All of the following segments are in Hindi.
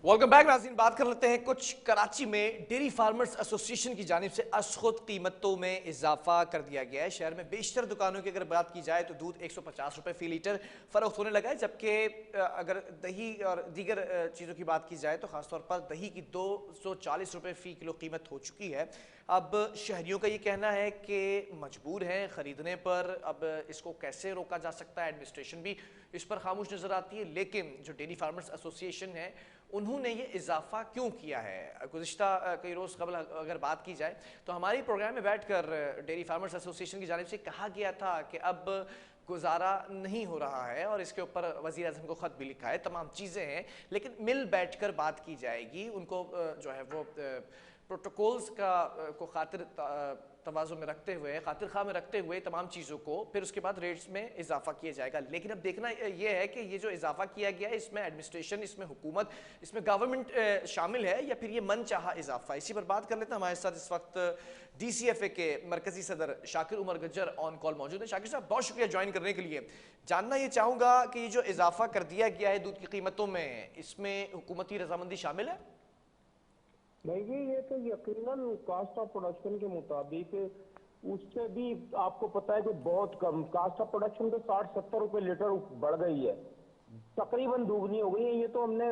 वेलकम बैक नाज़रीन। बात कर लेते हैं कुछ कराची में डेयरी फार्मर्स एसोसिएशन की जानिब से अशखुद कीमतों में इजाफा कर दिया गया है। शहर में बेशतर दुकानों की अगर बात की जाए तो दूध 150 रुपये फ़ी लीटर फ़रोख्त होने लगा है, जबकि अगर दही और दीगर चीज़ों की बात की जाए तो ख़ासतौर पर दही की 240 रुपये फ़ी किलो कीमत हो चुकी है। अब शहरियों का ये कहना है कि मजबूर हैं ख़रीदने पर। अब इसको कैसे रोका जा सकता है, एडमिनिस्ट्रेशन भी इस पर खामोश नज़र आती है। लेकिन जो डेयरी फार्मर्स एसोसिएशन है उन्होंने ये इजाफा क्यों किया है, गुज़िश्ता कई रोज़ कबल अगर बात की जाए तो हमारी प्रोग्राम में बैठकर डेयरी फार्मर्स एसोसिएशन की जानिब से कहा गया था कि अब गुजारा नहीं हो रहा है और इसके ऊपर वज़ीर आज़म को ख़त भी लिखा है, तमाम चीज़ें हैं, लेकिन मिल बैठकर बात की जाएगी। उनको जो है वो प्रोटोकॉल्स का को खातिर तवाज़ुन में रखते हुए, खातिर खा में रखते हुए तमाम चीज़ों को फिर उसके बाद रेट्स में इजाफा किया जाएगा। लेकिन अब देखना यह है कि ये जो इजाफा किया गया है इसमें एडमिनिस्ट्रेशन, इसमें हुकूमत, इसमें गवर्नमेंट शामिल है या फिर ये मन चाहा इजाफा। इसी पर बात कर लेते हैं। हमारे साथ इस वक्त DCFA के मरकजी सदर शाकिर उमर गज्जर ऑन कॉल मौजूद है। शाकिर साहब, बहुत शुक्रिया ज्वाइन करने के लिए। जानना ये चाहूँगा कि ये जो इजाफा कर दिया गया है दूध की कीमतों में, इसमें हुकूमती रजामंदी शामिल है? नहीं जी, ये तो यकीनन कास्ट ऑफ प्रोडक्शन के मुताबिक उससे भी आपको पता है कि बहुत कम कास्ट ऑफ प्रोडक्शन तो 60-70 रुपए लीटर बढ़ गई है, तकरीबन दुगनी हो गई है। ये तो हमने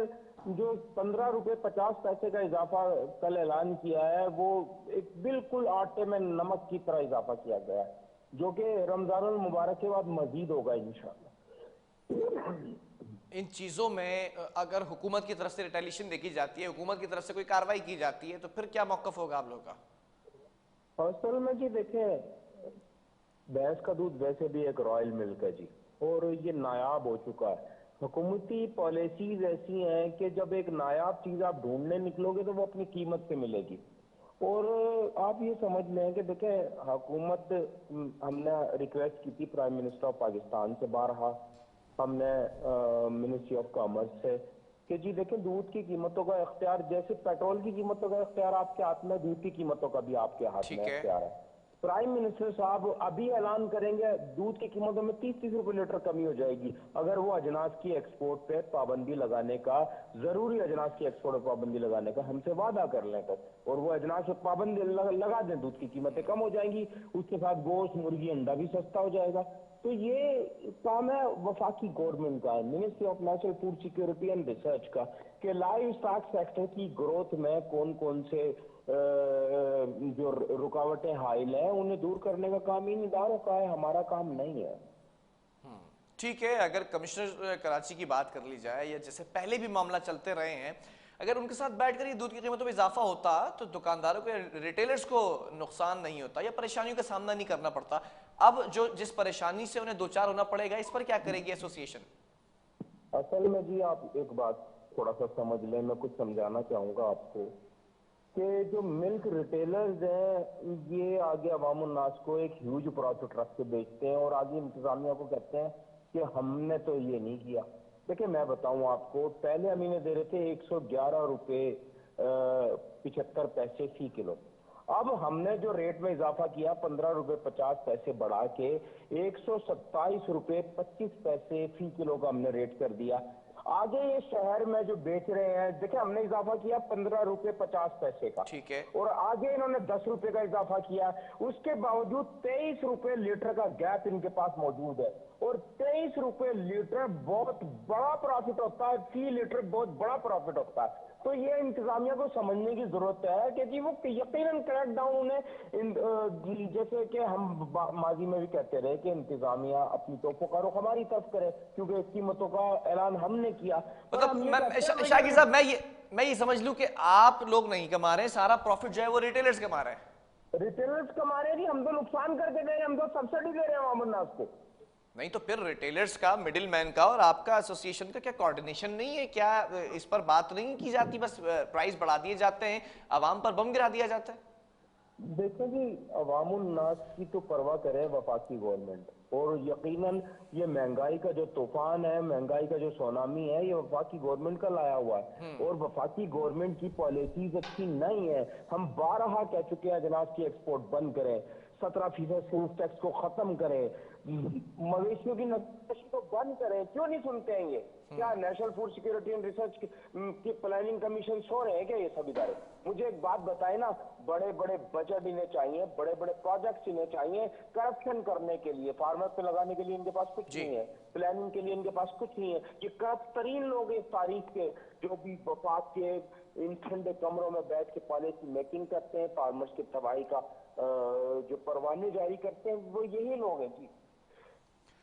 जो 15 रुपए 50 पैसे का इजाफा कल ऐलान किया है वो एक बिल्कुल आटे में नमक की तरह इजाफा किया गया है, जो कि रमजानुल मुबारक के बाद मजीद होगा इंशाल्लाह। इन चीज़ों में अगर हुकूमत की तरफ से रिटेलिएशन देखी जाती है, हुकूमत की तरफ से कोई कार्रवाई की जाती है, तो फिर क्या मौक़िफ़ होगा आप लोगों का? असल में जी देखें, भैंस का दूध वैसे भी एक रॉयल मिल्क है जी, और ये नायाब हो चुका है। हुकूमती पॉलिसीज ऐसी हैं कि जब एक नायाब चीज आप ढूंढने निकलोगे तो वो अपनी कीमत पे मिलेगी। और आप ये समझ लें कि देखें, हुकूमत, हमने रिक्वेस्ट की थी प्राइम मिनिस्टर ऑफ पाकिस्तान से बारहा, हमने मिनिस्ट्री ऑफ कॉमर्स से, कि जी देखें दूध की कीमतों का इख्तियार, जैसे पेट्रोल की कीमतों का इख्तियार आपके हाथ में, दूध की कीमतों का भी आपके हाथ में ठीक है। इख्तियार है। प्राइम मिनिस्टर साहब अभी ऐलान करेंगे दूध की कीमतों में 30-30 रुपए लीटर कमी हो जाएगी अगर वो अजनास की एक्सपोर्ट पे पाबंदी लगाने का, जरूरी अजनास की एक्सपोर्ट पर पाबंदी लगाने का हमसे वादा कर लें तो, और वो अजनास पर पाबंदी लगा दें, दूध की कीमतें कम हो जाएंगी, उसके साथ गोश्त, मुर्गी, अंडा भी सस्ता हो जाएगा। तो ये काम है वफाकी गवर्नमेंट का, ministry of national food security and research का, कि लाइव स्टॉक सेक्टर की ग्रोथ में कौन कौन से जो रुकावटें हाइल है उन्हें दूर करने का काम इन इदारों का है, हमारा काम नहीं है। ठीक है, अगर कमिश्नर कराची की बात कर ली जाए या जैसे पहले भी मामला चलते रहे हैं, अगर उनके साथ बैठकर ये दूध की कीमतों में इजाफा होता तो दुकानदारों को, रिटेलर्स को नुकसान नहीं होता या परेशानियों का सामना नहीं करना पड़ता। अब जो जिस परेशानी से उन्हें दो चार होना पड़ेगा, इस पर क्या करेगी एसोसिएशन? असल में जी आप एक बात थोड़ा सा समझ लें, मैं कुछ समझाना चाहूंगा आपको कि जो मिल्क रिटेलर्स हैं ये आगे अवाम उन्नास को एक ह्यूज प्रॉफिट रख के बेचते हैं और आगे इंतजामिया को कहते हैं कि हमने तो ये नहीं किया। देखिए मैं बताऊं आपको, पहले हम इन्हें दे रहे थे 111 रुपए 75 पैसे फी किलो, अब हमने जो रेट में इजाफा किया 15 रुपए 50 पैसे बढ़ा के 127 रुपए 25 पैसे फी किलो का हमने रेट कर दिया। आगे ये शहर में जो बेच रहे हैं, देखिए हमने इजाफा किया 15 रुपए 50 पैसे का, ठीक है, और आगे इन्होंने 10 रुपए का इजाफा किया, उसके बावजूद 23 रुपए लीटर का गैप इनके पास मौजूद है, और 23 रुपए लीटर बहुत बड़ा प्रॉफिट होता है, फी लीटर बहुत बड़ा प्रॉफिट होता है। तो ये इंतजामिया को समझने की जरूरत है कि जी वो यकीनन क्रैक डाउन उन्हें, जैसे कि हम माजी में भी कहते रहे कि इंतजामिया अपनी तोपों का रुख हमारी तरफ करे, क्योंकि कीमतों का ऐलान हमने किया। मतलब शाकिर साहब, मैं ये समझ लूं कि आप लोग नहीं कमा रहे, सारा प्रॉफिट जो है वो रिटेलर्स कमा रहे हैं। रिटेलर्स कमा रहे जी, हम तो नुकसान करके गए, हम तो सब्सिडी दे रहे हैं अवाम उन्नास को। नहीं तो फिर रिटेलर्स का, मिडिल मैन का और आपका एसोसिएशन का क्या कोऑर्डिनेशन नहीं है? क्या इस पर बात नहीं की जाती? बस प्राइस बढ़ा दिए जाते हैं, आवाम पर बम गिरा दिया जाता है। देखो जी, अवाम उन्नास की तो परवाह करे वफाकी गवर्नमेंट, और यकीनन ये महंगाई का जो तूफान है, महंगाई का जो सुनामी है, ये वफाकी गवर्नमेंट का लाया हुआ है और वफाकी गवर्नमेंट की पॉलिसीज अच्छी नहीं है। हम 12 कह चुके हैं जनाब की एक्सपोर्ट बंद करें, 17% सेल्स टैक्स को खत्म करें, मवेशियों की नस्ल को बंद करें, क्यों नहीं सुनते हैं ये? क्या national food security and research की प्लानिंग कमीशन सो रहे हैं क्या ये सब इदारे? मुझे एक बात बताए ना, बड़े बड़े बजट इन्हें चाहिए, बड़े बड़े प्रोजेक्ट्स इन्हें चाहिए करप्शन करने के लिए, फार्मर पे लगाने के लिए इनके पास कुछ नहीं है, प्लानिंग के लिए इनके पास कुछ नहीं है। ये करप्ट तरीन लोग इस तारीख के, जो भी वफाक के इन ठंडे कमरों में बैठ के पॉलिसी मेकिंग करते हैं, फार्मर्स की तबाही का जो परवाने जारी करते हैं, वो यही लोग हैं जी।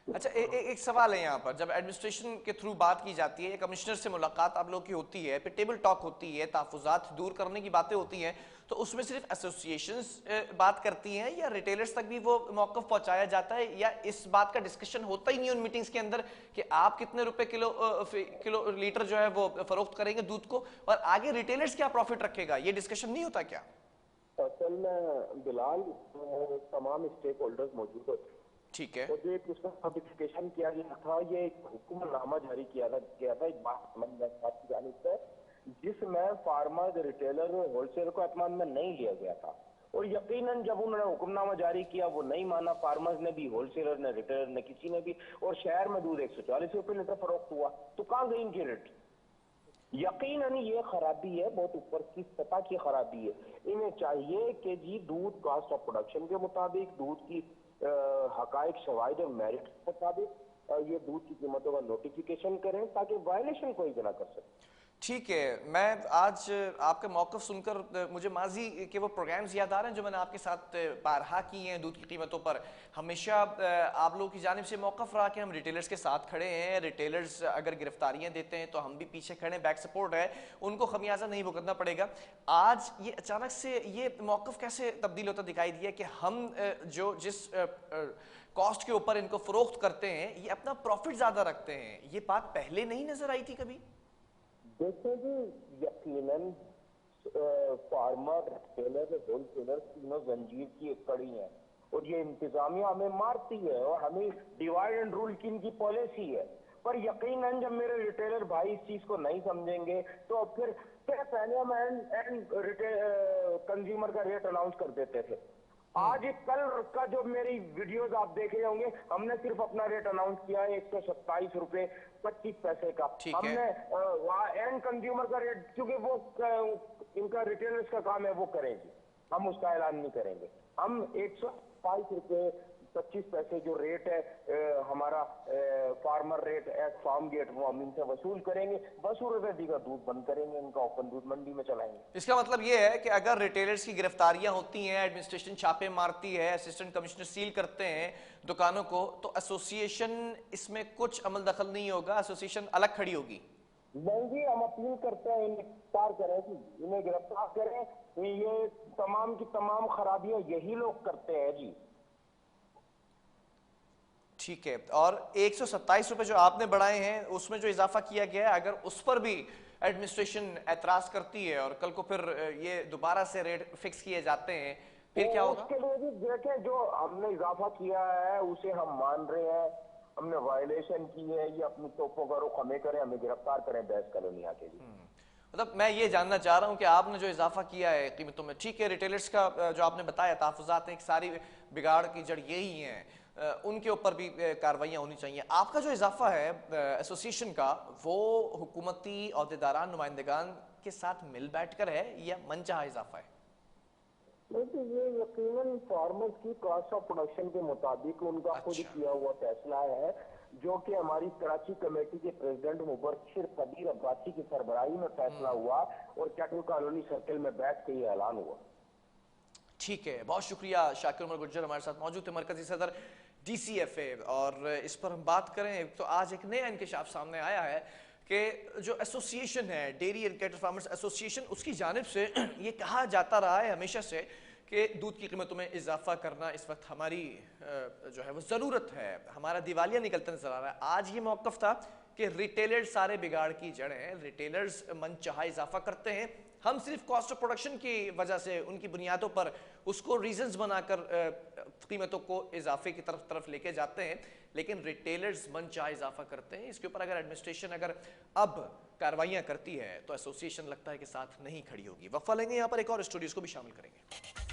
अच्छा, एक सवाल है यहाँ पर, जब एडमिनिस्ट्रेशन के थ्रू बात की जाती है, कमिश्नर से मुलाकात आप लोग की होती है, फिर टेबल टॉक होती है, तहफ़्फ़ुज़ात दूर करने की बातें होती हैं, तो उसमें सिर्फ एसोसिएशंस बात करती हैं या रिटेलर्स तक भी वो मौक़िफ़ पहुँचाया जाता है, या इस बात का डिस्कशन होता ही नहीं उन मीटिंग्स के अंदर कि आप कितने रुपए किलो लीटर जो है वो फ़रोख्त करेंगे दूध को, और आगे रिटेलर्स क्या प्रॉफिट रखेगा, ये डिस्कशन नहीं होता क्या? असल में बिलाल, तमाम स्टेक होल्डर्स मौजूद होते हैं। ठीक है। और जो एक उसका नोटिफिकेशन किया गया था, ये एक हुक्मनामा जारी किया था एक बात की जानिब से, जिसमें फार्मर, रिटेलर, होलसेलर को एतमाद में नहीं लिया गया था। और यकीनन जब उन्होंने हुक्मनामा जारी किया, वो नहीं माना फार्मर्स ने भी, होलसेलर ने, रिटेलर ने, किसी ने भी, और शहर में दूध 140 रुपए लीटर फरोख्त हुआ, तो कहाँ गई इनकी रेट? यकीनन ये खराबी है, बहुत ऊपर की सतह की खराबी है। इन्हें चाहिए कि जी दूध कॉस्ट ऑफ प्रोडक्शन के मुताबिक, दूध की हकाइक शवाहिद और मेरिट के मुताबिक ये दूध की कीमतों का नोटिफिकेशन करें, ताकि वायलेशन कोई भी ना कर सके। ठीक है, मैं आज आपका मौक़िफ़ सुनकर मुझे माजी के वो प्रोग्राम्स याद आ रहे हैं जो मैंने आपके साथ बारहा किए हैं दूध की कीमतों पर। हमेशा आप लोगों की जानिब से मौक़िफ़ रहा कि हम रिटेलर्स के साथ खड़े हैं, रिटेलर्स अगर गिरफ्तारियां देते हैं तो हम भी पीछे खड़े हैं, बैक सपोर्ट है, उनको खमियाजा नहीं भुगतना पड़ेगा। आज ये अचानक से ये मौक़िफ़ कैसे तब्दील होता दिखाई दिया कि हम जिस कॉस्ट के ऊपर इनको फ़रोख्त करते हैं, ये अपना प्रॉफिट ज़्यादा रखते हैं, ये बात पहले नहीं नज़र आई थी कभी? देखें जी, यकीनन फार्मर, रिटेलर, होलसेलर तीनों जंजीर की एक कड़ी है, और ये इंतजामिया हमें मारती है और हमें डिवाइड एंड रूल की इनकी पॉलिसी है। पर यकीनन जब मेरे रिटेलर भाई इस चीज को नहीं समझेंगे, तो फिर पहले हम एंड कंज्यूमर का रेट अनाउंस कर देते थे। आज कल का जो मेरी वीडियोस आप देखे होंगे, हमने सिर्फ अपना रेट अनाउंस किया है 127 रुपए 25 पैसे का। हमने एंड कंज्यूमर का रेट, क्योंकि वो इनका रिटेलर्स का काम है, वो करेंगे, हम उसका ऐलान नहीं करेंगे। हम 122 रुपए 25 पैसे जो रेट है हमारा farmer rate at farm gate, वो हम इनसे वसूल करेंगे। बसूरती का दूध बंद करेंगे, इनका ओपन दूध मंडी में चलाएंगे। इसका मतलब ये है कि अगर रिटेलर्स की गिरफ्तारियां होती हैं, एडमिनिस्ट्रेशन छापे मारती है, असिस्टेंट कमिश्नर सील करते हैं दुकानों को, तो एसोसिएशन इसमें कुछ अमल दखल नहीं होगा, एसोसिएशन अलग खड़ी होगी? नहीं जी, हम अपील करते हैं इन्हें गिरफ्तार करें जी, इन्हें गिरफ्तार करें। ये तमाम की तमाम खराबियां यही लोग करते हैं जी। ठीक है, और 127 रुपए जो आपने बढ़ाए हैं, उसमें जो इजाफा किया गया है, अगर उस पर भी एडमिनिस्ट्रेशन एतराज करती है और कल को फिर ये दोबारा से रेट फिक्स किए जाते हैं, फिर क्या होगा? उसके लिए भी देखें, जो हमने इजाफा किया है उसे हम मान रहे हैं, हमने वायलेशन की है, ये अपनी तोपों का रुख हमें करें, हमें गिरफ्तार करें बैस कॉलोनिया के लिए। मतलब मैं ये जानना चाह रहा हूं कि आपने जो इजाफा किया है कीमतों में, ठीक है, रिटेलर्स का जो आपने बताया तहफ़्फ़ुज़ात हैं, सारी बिगाड़ की जड़ यही है, उनके ऊपर भी कार्रवाइयाँ होनी चाहिए। आपका जो इजाफा है एसोसिएशन का, वो हुकूमती अहदेदारान, नुमाइंदगान के साथ मिल बैठ कर है या मनचाहा इजाफा है? नहीं, ये यकीनन फार्मर्स की कॉस्ट ऑफ प्रोडक्शन के मुताबिक उनका खुद किया हुआ फैसला है, जो कि हमारी कराची कमेटी के प्रेसिडेंट मुबशिर कदीर अब्बासी की सरबराही में फैसला हुआ और कैटल कॉलोनी सर्किल में बैठ के ये ऐलान हुआ। ठीक है, बहुत शुक्रिया। शाकिर उमर गुर्जर हमारे साथ मौजूद थे, मरकजी सदर DCFA। और इस पर हम बात करें तो आज एक नया इंकशाफ सामने आया है कि जो एसोसिएशन है, dairy and cattle farmers association, उसकी जानिब से ये कहा जाता रहा है हमेशा से कि दूध की कीमतों में इजाफा करना इस वक्त हमारी जो है वो ज़रूरत है, हमारा दिवालिया निकलता नजर आ रहा है। आज ये मौक़िफ़ था कि रिटेलर्स सारे बिगाड़ की जड़ हैं, रिटेलर्स मनचाहा इजाफा करते हैं, हम सिर्फ कॉस्ट ऑफ प्रोडक्शन की वजह से उनकी बुनियादों पर उसको रीजंस बनाकर कीमतों को इजाफे की तरफ लेके जाते हैं, लेकिन रिटेलर्स मन चाहे इजाफा करते हैं। इसके ऊपर अगर एडमिनिस्ट्रेशन अगर अब कार्रवाइयां करती है तो एसोसिएशन लगता है कि साथ नहीं खड़ी होगी। वक्फा लेंगे, यहाँ पर एक और स्टोरी, इसको भी शामिल करेंगे।